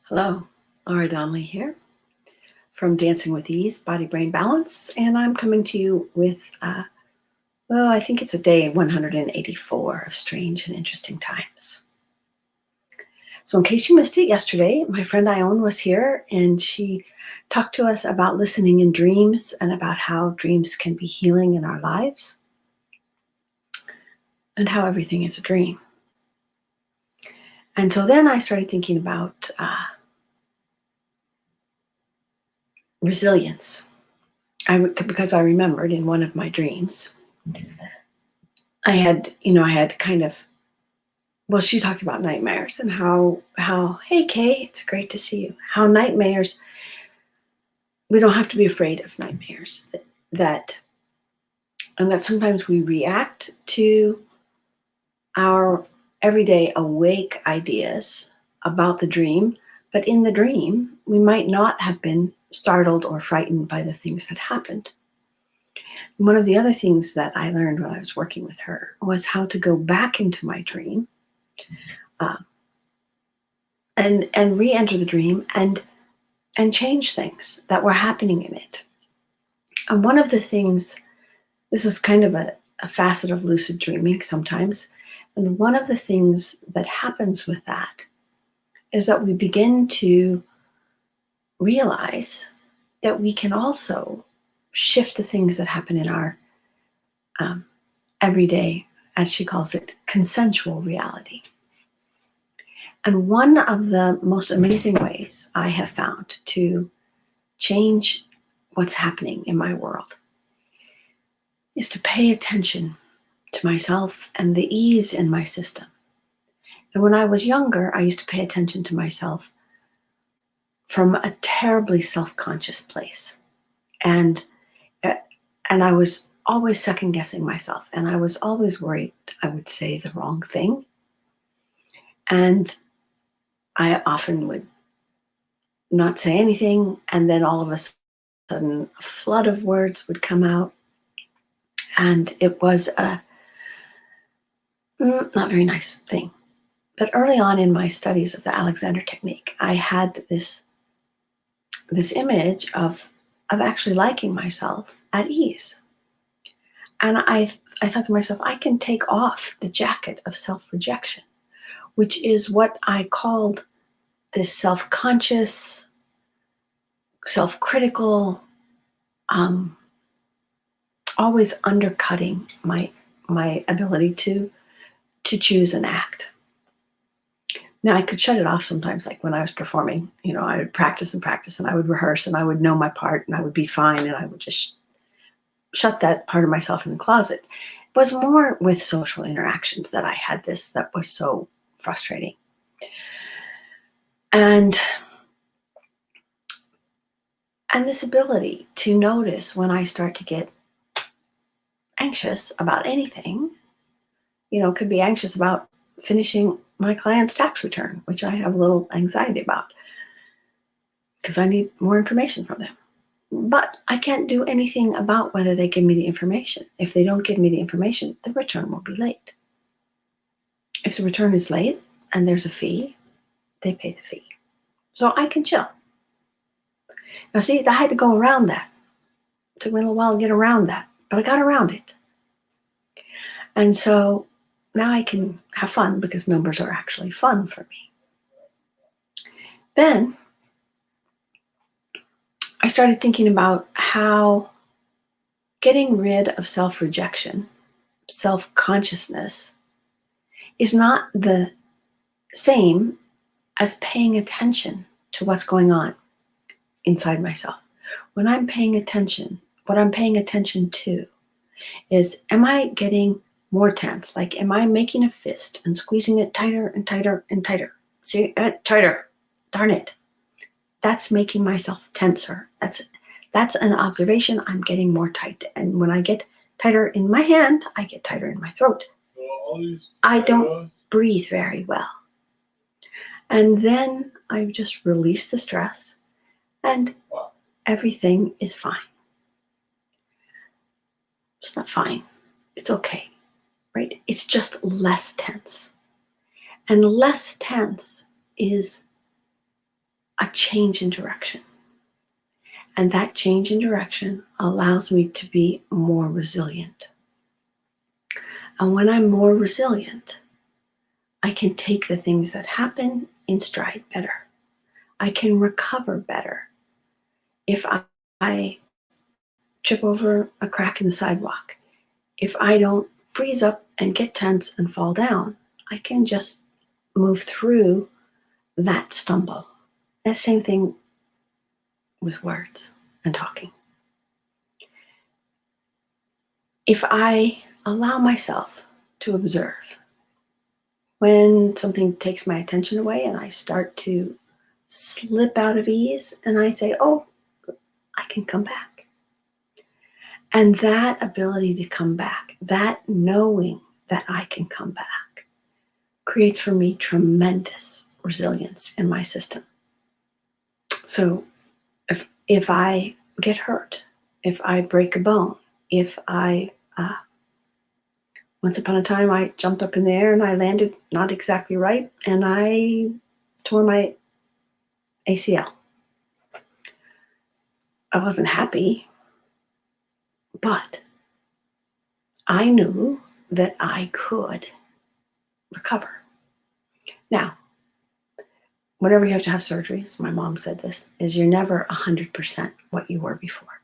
Hello, Laura Donnelly here from Dancing with Ease, Body Brain Balance, and I'm coming to you with, I think it's a day 184 of strange and interesting times. So, in case you missed it yesterday, my friend Ione was here and she talked to us about listening in dreams and about how dreams can be healing in our lives and how everything is a dream. And so then I started thinking about resilience. Because I remembered in one of my dreams, I had kind of, she talked about nightmares and how, hey, Kay, it's great to see you. How nightmares, we don't have to be afraid of nightmares. That sometimes we react to our everyday awake ideas about the dream, but in the dream, we might not have been startled or frightened by the things that happened. One of the other things that I learned when I was working with her was how to go back into my dream and re-enter the dream and change things that were happening in it. And one of the things, this is kind of a facet of lucid dreaming sometimes, and one of the things that happens with that is that we begin to realize that we can also shift the things that happen in our everyday, as she calls it, consensual reality. And one of the most amazing ways I have found to change what's happening in my world is to pay attention to myself and the ease in my system. And when I was younger, I used to pay attention to myself from a terribly self-conscious place. And I was always second-guessing myself, and I was always worried I would say the wrong thing. And I often would not say anything, and then all of a sudden a flood of words would come out, and it was a not very nice thing. But early on in my studies of the Alexander technique, I had this image of actually liking myself at ease. And I thought to myself, I can take off the jacket of self-rejection, which is what I called this self-conscious, self-critical, always undercutting my ability to choose and act. Now, I could shut it off sometimes, like when I was performing, I would practice and practice, and I would rehearse, and I would know my part, and I would be fine, and I would just shut that part of myself in the closet. It was more with social interactions that I had this that was so frustrating. And this ability to notice when I start to get anxious about anything, could be anxious about finishing my client's tax return, which I have a little anxiety about because I need more information from them. But I can't do anything about whether they give me the information. If they don't give me the information, the return will be late. If the return is late and there's a fee, they pay the fee. So I can chill. Now see, I had to go around that. It took me a little while to get around that, but I got around it. And so now I can have fun because numbers are actually fun for me. Then I started thinking about how getting rid of self-rejection, self-consciousness, is not the same as paying attention to what's going on inside myself. When I'm paying attention, what I'm paying attention to is, am I getting more tense? Like, am I making a fist and squeezing it tighter and tighter and tighter? See, tighter, darn it. That's making myself tenser. That's an observation. I'm getting more tight. And when I get tighter in my hand, I get tighter in my throat. I don't breathe very well. And then I just release the stress and everything is fine. It's not fine. It's okay, right? It's just less tense. And less tense is a change in direction. And that change in direction allows me to be more resilient. And when I'm more resilient, I can take the things that happen in stride better. I can recover better. If I trip over a crack in the sidewalk, if I don't freeze up and get tense and fall down, I can just move through that stumble. The same thing with words and talking. If I allow myself to observe when something takes my attention away and I start to slip out of ease and I say, oh, I can come back. And that ability to come back, that knowing that I can come back, creates for me tremendous resilience in my system. So if I get hurt, if I break a bone, if I, once upon a time, I jumped up in the air and I landed not exactly right and I tore my ACL. I wasn't happy, but I knew that I could recover. Now, whenever you have to have surgeries, my mom said this, is you're never 100% what you were before.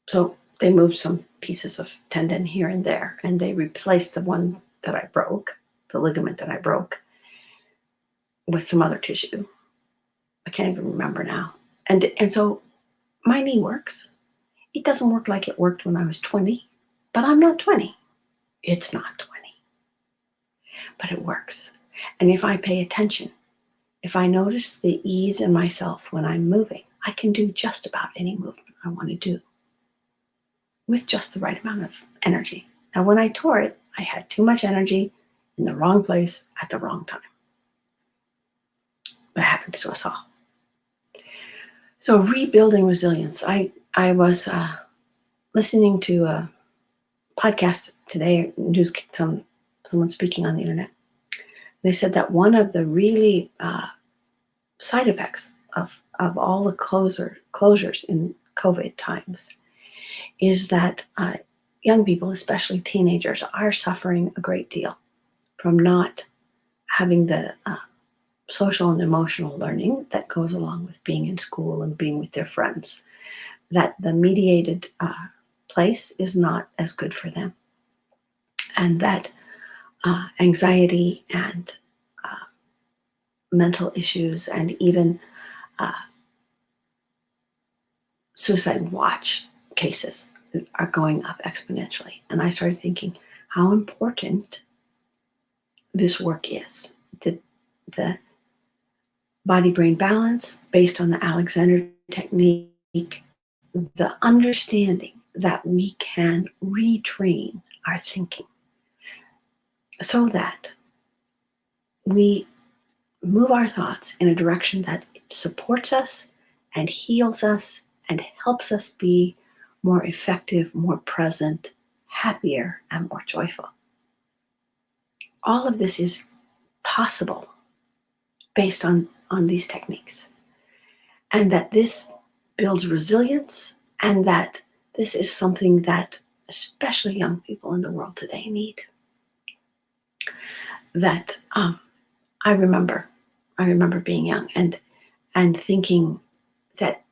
So they moved some pieces of tendon here and there, and they replaced the one that I broke, the ligament that I broke, with some other tissue. I can't even remember now. And so my knee works. It doesn't work like it worked when I was 20, but I'm not 20. It's not 20. But it works. And if I pay attention, if I notice the ease in myself when I'm moving, I can do just about any movement I want to do with just the right amount of energy. Now, when I tore it, I had too much energy in the wrong place at the wrong time. That happens to us all. So rebuilding resilience. I was listening to a podcast today, someone speaking on the internet. They said that one of the really side effects of all the closures in COVID times is that young people, especially teenagers, are suffering a great deal from not having the social and emotional learning that goes along with being in school and being with their friends, that the mediated place is not as good for them, and that anxiety and mental issues and even suicide watch cases are going up exponentially. And I started thinking how important this work is. The body-brain balance based on the Alexander technique, the understanding that we can retrain our thinking so that we move our thoughts in a direction that supports us and heals us and helps us be more effective, more present, happier, and more joyful. All of this is possible based on these techniques, and that this builds resilience, and that this is something that especially young people in the world today need. That I remember being young and thinking that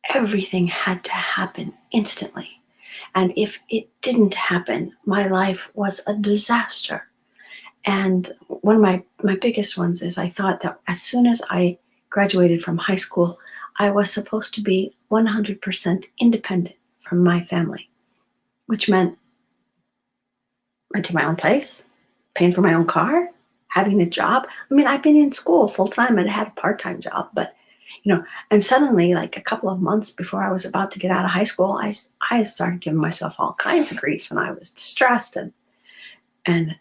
everything had to happen instantly. And if it didn't happen, my life was a disaster. And one of my biggest ones is I thought that as soon as I graduated from high school, I was supposed to be 100% independent from my family, which meant renting my own place, paying for my own car, having a job. I mean, I've been in school full time and had a part-time job, but and suddenly, like a couple of months before I was about to get out of high school, I started giving myself all kinds of grief, and I was distressed. And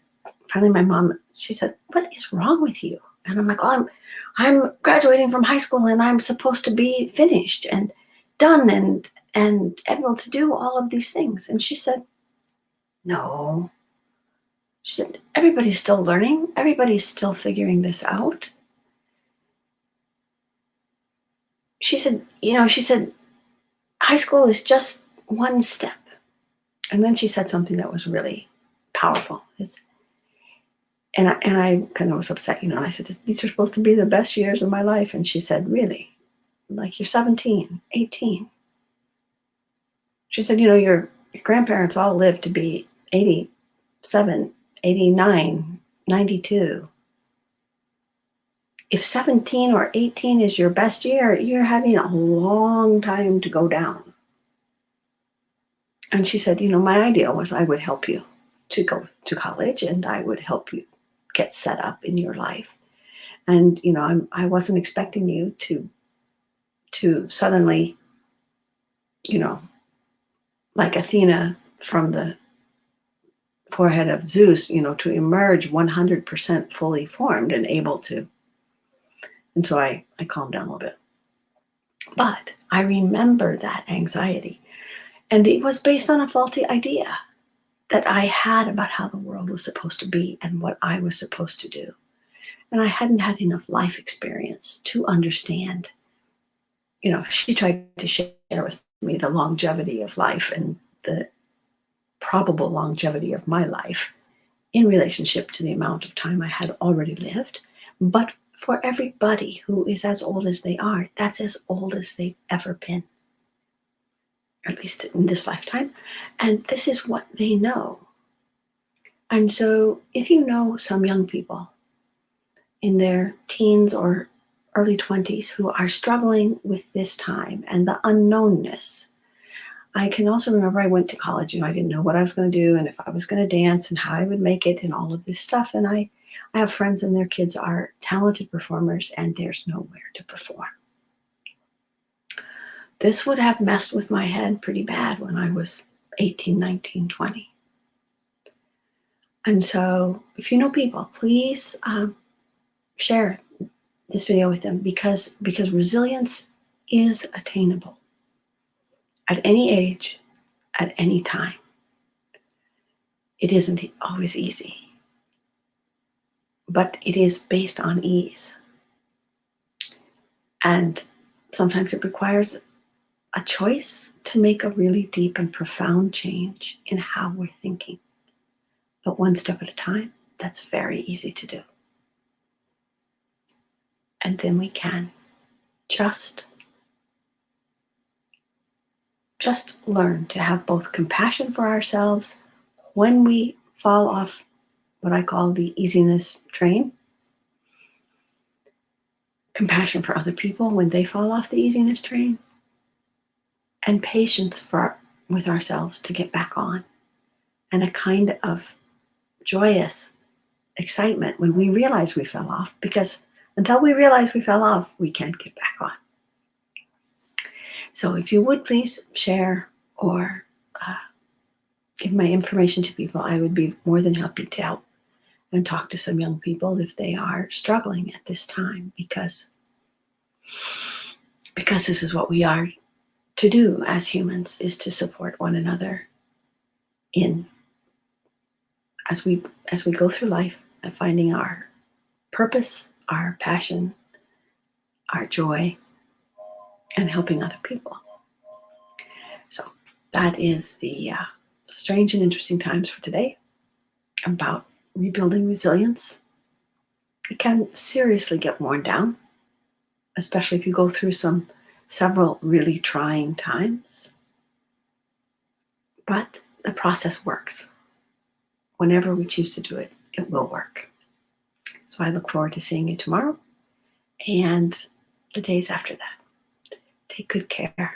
finally, my mom, she said, "What is wrong with you?" And I'm like, "Oh, I'm graduating from high school, and I'm supposed to be finished and done and able to do all of these things." And she said, "No." She said, "Everybody's still learning. Everybody's still figuring this out. she said, she said, high school is just one step. And then she said something that was really powerful. And I kind of was upset, and I said, these are supposed to be the best years of my life. And she said, really? Like, you're 17, 18. She said, your grandparents all lived to be 87, 89, 92. If 17 or 18 is your best year, you're having a long time to go down. And she said, my idea was I would help you to go to college, and I would help you get set up in your life. And, I wasn't expecting you to suddenly, like Athena from the forehead of Zeus, to emerge 100% fully formed and able to. And so I calmed down a little bit. But I remember that anxiety. And it was based on a faulty idea that I had about how the world was supposed to be and what I was supposed to do. And I hadn't had enough life experience to understand. She tried to share with me the longevity of life and the probable longevity of my life in relationship to the amount of time I had already lived. But for everybody who is as old as they are, that's as old as they've ever been, at least in this lifetime. And this is what they know. And so if you know some young people in their teens or early 20s who are struggling with this time and the unknownness, I can also remember I went to college, I didn't know what I was going to do and if I was going to dance and how I would make it and all of this stuff. And I have friends and their kids are talented performers, and there's nowhere to perform. This would have messed with my head pretty bad when I was 18, 19, 20. And so if you know people, please share this video with them, because resilience is attainable at any age, at any time. It isn't always easy, but it is based on ease. And sometimes it requires a choice to make a really deep and profound change in how we're thinking. But one step at a time, that's very easy to do. And then we can just learn to have both compassion for ourselves when we fall off what I call the easiness train, compassion for other people when they fall off the easiness train, and patience with ourselves to get back on, and a kind of joyous excitement when we realize we fell off, because until we realize we fell off, we can't get back on. So if you would please share or give my information to people, I would be more than happy to help and talk to some young people if they are struggling at this time, because this is what we are to do as humans, is to support one another in as we go through life and finding our purpose, our passion, our joy, and helping other people. So that is the strange and interesting times for today about rebuilding resilience. It can seriously get worn down, especially if you go through several really trying times. But the process works. Whenever we choose to do it, it will work. So I look forward to seeing you tomorrow and the days after that. Take good care.